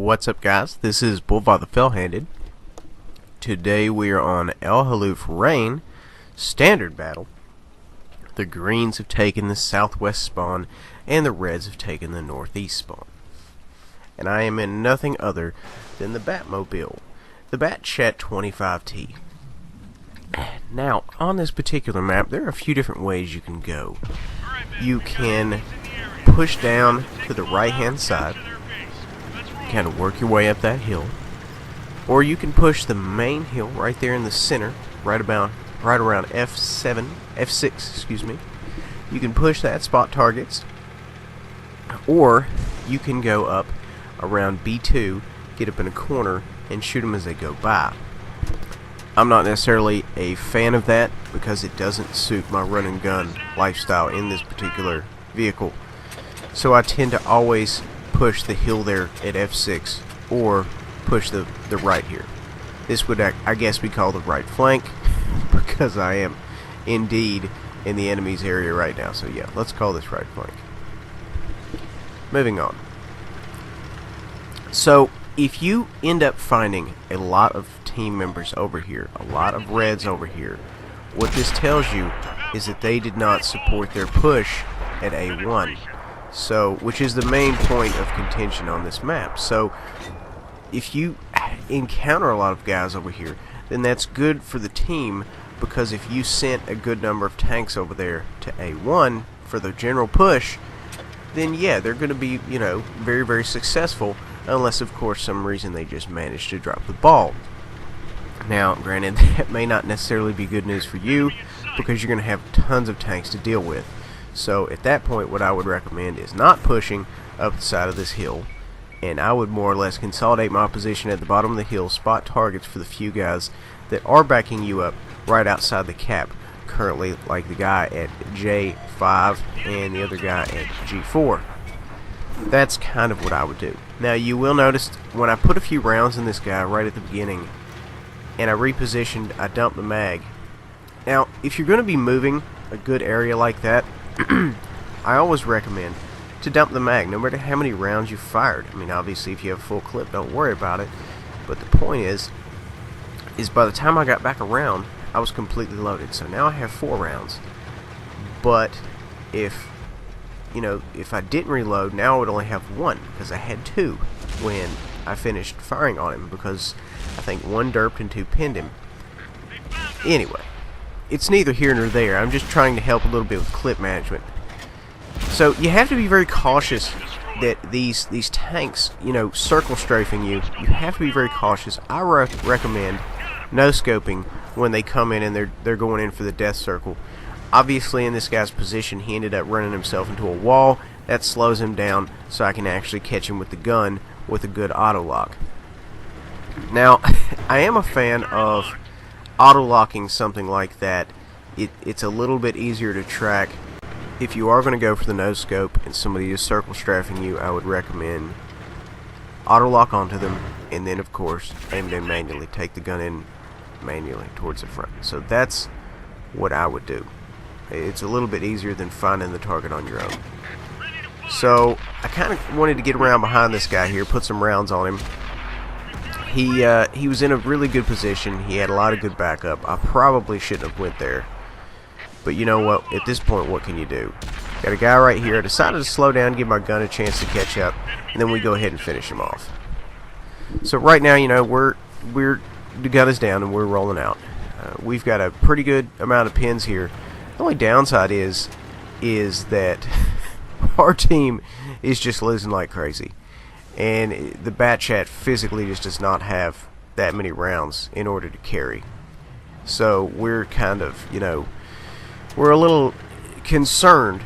What's up, guys? This is Bullfire the Fell-Handed. Today we are on El Haluf Rain Standard Battle. The greens have taken the southwest spawn and the reds have taken the northeast spawn. And I am in nothing other than the Batmobile, the Batchat 25T. Now, on this particular map, there are a few different ways you can go. You can push down to the right hand side, kind of work your way up that hill, or you can push the main hill right there in the center, right around F6, excuse me. You can push that, spot targets, or you can go up around B2, get up in a corner, and shoot them as they go by. I'm not necessarily a fan of that because it doesn't suit my run and gun lifestyle in this particular vehicle. So I tend to always push the hill there at F6 or push the right here. This would, I guess, be called the right flank because I am indeed in the enemy's area right now. So yeah, let's call this right flank. Moving on. So if you end up finding a lot of team members over here, a lot of reds over here, what this tells you is that they did not support their push at A1. So, which is the main point of contention on this map. So, if you encounter a lot of guys over here, then that's good for the team, because if you sent a good number of tanks over there to A1 for the general push, then yeah, they're going to be, you know, very, very successful, unless of course some reason they just managed to drop the ball. Now, granted, that may not necessarily be good news for you, because you're going to have tons of tanks to deal with. So at that point, what I would recommend is not pushing up the side of this hill, and I would more or less consolidate my position at the bottom of the hill, spot targets for the few guys that are backing you up right outside the cap, currently, like the guy at J5 and the other guy at G4. That's kind of what I would do. Now you will notice when I put a few rounds in this guy right at the beginning and I repositioned, I dumped the mag. Now if you're going to be moving a good area like that, I always recommend to dump the mag, no matter how many rounds you fired. I mean, obviously, if you have a full clip, don't worry about it. But the point is by the time I got back around, I was completely loaded. So now I have 4 rounds. But if I didn't reload, now I would only have 1, because I had 2 when I finished firing on him, because I think 1 derped and 2 pinned him. Anyway, it's neither here nor there. I'm just trying to help a little bit with clip management. So you have to be very cautious that these tanks, you know, circle strafing you. You have to be very cautious. I recommend no scoping when they come in and they're going in for the death circle. Obviously, in this guy's position, he ended up running himself into a wall. That slows him down, so I can actually catch him with the gun with a good auto lock. Now, I am a fan of auto-locking something like that. It's a little bit easier to track. If you are going to go for the no scope and somebody is circle strafing you, I would recommend auto-lock onto them, and then of course aim them manually, take the gun in manually towards the front. So that's what I would do. It's a little bit easier than finding the target on your own. So I kind of wanted to get around behind this guy here, put some rounds on him. He was in a really good position. He had a lot of good backup. I probably shouldn't have went there, but you know what? At this point, what can you do? Got a guy right here. I decided to slow down, give my gun a chance to catch up, and then we go ahead and finish him off. So right now, you know, the gun is down and we're rolling out. We've got a pretty good amount of pins here. The only downside is that our team is just losing like crazy. And the Batchat physically just does not have that many rounds in order to carry. So we're kind of, you know, we're a little concerned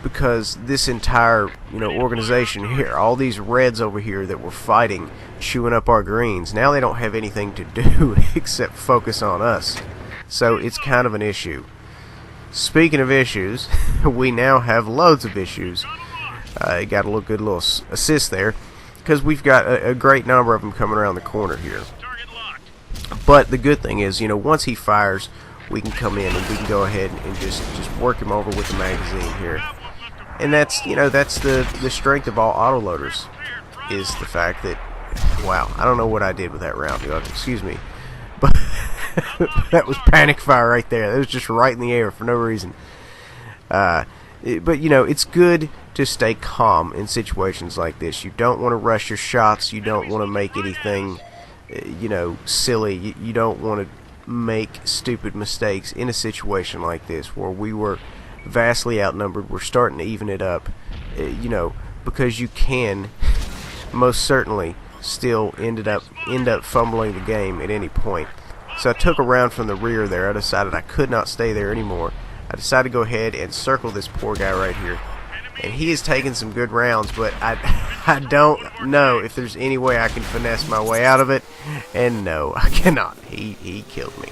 because this entire, you know, organization here, all these reds over here that were fighting, chewing up our greens, now they don't have anything to do except focus on us. So it's kind of an issue. Speaking of issues, we now have loads of issues. Got a good little assist there, because we've got a great number of them coming around the corner here. But the good thing is, you know, once he fires, we can come in and we can go ahead and just work him over with the magazine here. And that's, you know, that's the strength of all autoloaders, is the fact that wow, I don't know what I did with that round, y'all. Excuse me. But that was panic fire right there. That was just right in the air for no reason. But you know, it's good to stay calm in situations like this. You don't want to rush your shots. You don't want to make anything, you know, silly. You don't want to make stupid mistakes in a situation like this where we were vastly outnumbered. We're starting to even it up, you know, because you can most certainly still end up fumbling the game at any point. So I took a round from the rear there. I decided I could not stay there anymore. I decided to go ahead and circle this poor guy right here. And he is taking some good rounds, but I don't know if there's any way I can finesse my way out of it. And no, I cannot. He killed me.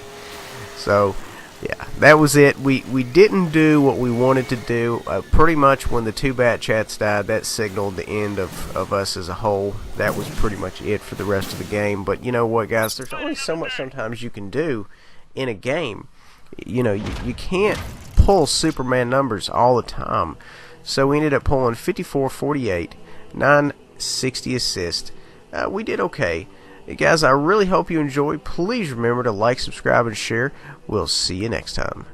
So, yeah, that was it. We didn't do what we wanted to do. Pretty much when the two bat chats died, that signaled the end of us as a whole. That was pretty much it for the rest of the game. But you know what, guys? There's only so much sometimes you can do in a game. You know, you can't pull Superman numbers all the time. So we ended up pulling 54, 48, 960 assists. We did okay. Guys, I really hope you enjoyed. Please remember to like, subscribe, and share. We'll see you next time.